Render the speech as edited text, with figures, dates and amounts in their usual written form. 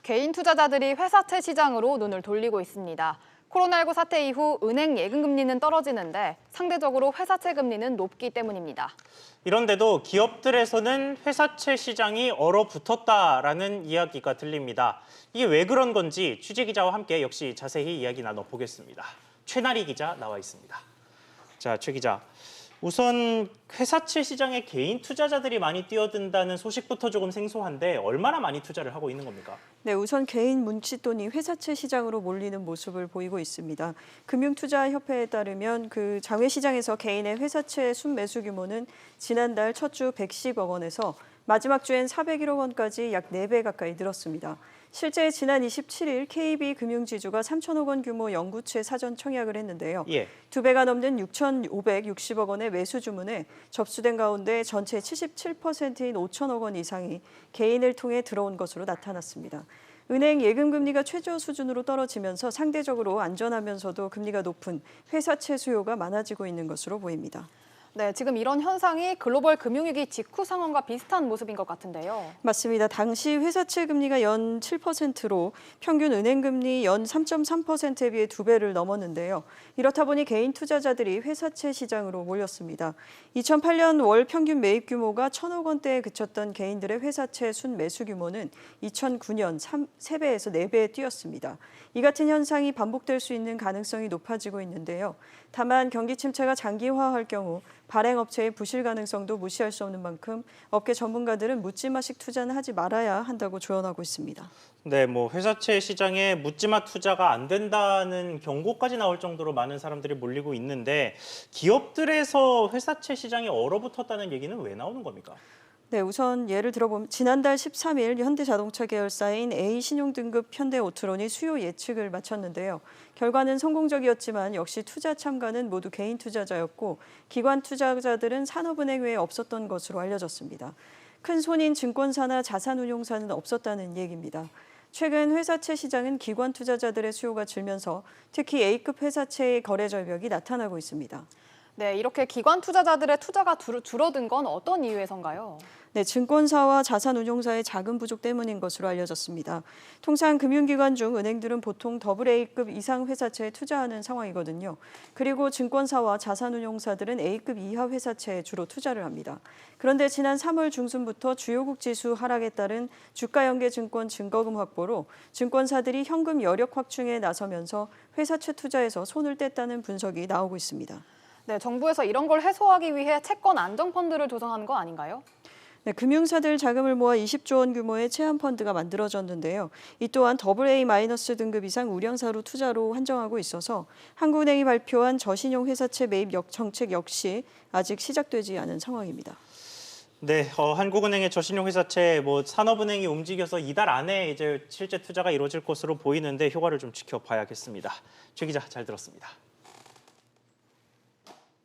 개인 투자자들이 회사채 시장으로 눈을 돌리고 있습니다. 코로나19 사태 이후 은행 예금금리는 떨어지는데 상대적으로 회사채 금리는 높기 때문입니다. 이런데도 기업들에서는 회사채 시장이 얼어붙었다라는 이야기가 들립니다. 이게 왜 그런 건지 취재기자와 함께 역시 자세히 이야기 나눠보겠습니다. 최나리 기자 나와 있습니다. 자, 최 기자. 우선 회사채 시장에 개인 투자자들이 많이 뛰어든다는 소식부터 조금 생소한데 얼마나 많이 투자를 하고 있는 겁니까? 네, 우선 개인 문칫돈이 회사채 시장으로 몰리는 모습을 보이고 있습니다. 금융투자협회에 따르면 그 장외시장에서 개인의 회사채 순매수 규모는 지난달 첫 주 110억 원에서 마지막 주엔 401억 원까지 약 4배 가까이 늘었습니다. 실제 지난 27일 KB금융지주가 3천억 원 규모 영구채 사전 청약을 했는데요. 두 배가 넘는 6,560억 원의 매수 주문에 접수된 가운데 전체 77%인 5천억 원 이상이 개인을 통해 들어온 것으로 나타났습니다. 은행 예금금리가 최저 수준으로 떨어지면서 상대적으로 안전하면서도 금리가 높은 회사채 수요가 많아지고 있는 것으로 보입니다. 네, 지금 이런 현상이 글로벌 금융위기 직후 상황과 비슷한 모습인 것 같은데요. 맞습니다. 당시 회사채 금리가 연 7%로 평균 은행 금리 연 3.3%에 비해 2배를 넘었는데요. 이렇다 보니 개인 투자자들이 회사채 시장으로 몰렸습니다. 2008년 월 평균 매입 규모가 1,000억 원대에 그쳤던 개인들의 회사채 순매수 규모는 2009년 3배에서 4배에 뛰었습니다. 이 같은 현상이 반복될 수 있는 가능성이 높아지고 있는데요. 다만 경기 침체가 장기화할 경우 발행업체의 부실 가능성도 무시할 수 없는 만큼 업계 전문가들은 묻지마식 투자는 하지 말아야 한다고 조언하고 있습니다. 네, 회사채 시장에 묻지마 투자가 안 된다는 경고까지 나올 정도로 많은 사람들이 몰리고 있는데 기업들에서 회사채 시장이 얼어붙었다는 얘기는 왜 나오는 겁니까? 네, 우선 예를 들어보면 지난달 13일 현대자동차 계열사인 A신용등급 현대오트론이 수요 예측을 마쳤는데요. 결과는 성공적이었지만 역시 투자 참가는 모두 개인 투자자였고 기관 투자자들은 산업은행 외에 없었던 것으로 알려졌습니다. 큰 손인 증권사나 자산운용사는 없었다는 얘기입니다. 최근 회사채 시장은 기관 투자자들의 수요가 줄면서 특히 A급 회사채의 거래 절벽이 나타나고 있습니다. 네, 이렇게 기관 투자자들의 투자가 줄어든 건 어떤 이유에선가요? 네, 증권사와 자산운용사의 자금 부족 때문인 것으로 알려졌습니다. 통상 금융기관 중 은행들은 보통 AA급 이상 회사채에 투자하는 상황이거든요. 그리고 증권사와 자산운용사들은 A급 이하 회사채에 주로 투자를 합니다. 그런데 지난 3월 중순부터 주요국 지수 하락에 따른 주가연계증권 증거금 확보로 증권사들이 현금 여력 확충에 나서면서 회사채 투자에서 손을 뗐다는 분석이 나오고 있습니다. 네, 정부에서 이런 걸 해소하기 위해 채권 안정펀드를 조성한 거 아닌가요? 네, 금융사들 자금을 모아 20조 원 규모의 채권펀드가 만들어졌는데요. 이 또한 AA- 등급 이상 우량사로 투자로 한정하고 있어서 한국은행이 발표한 저신용 회사채 매입 정책 역시 아직 시작되지 않은 상황입니다. 네, 한국은행의 저신용 회사채 산업은행이 움직여서 이달 안에 이제 실제 투자가 이루어질 것으로 보이는데 효과를 좀 지켜봐야겠습니다. 최 기자 잘 들었습니다.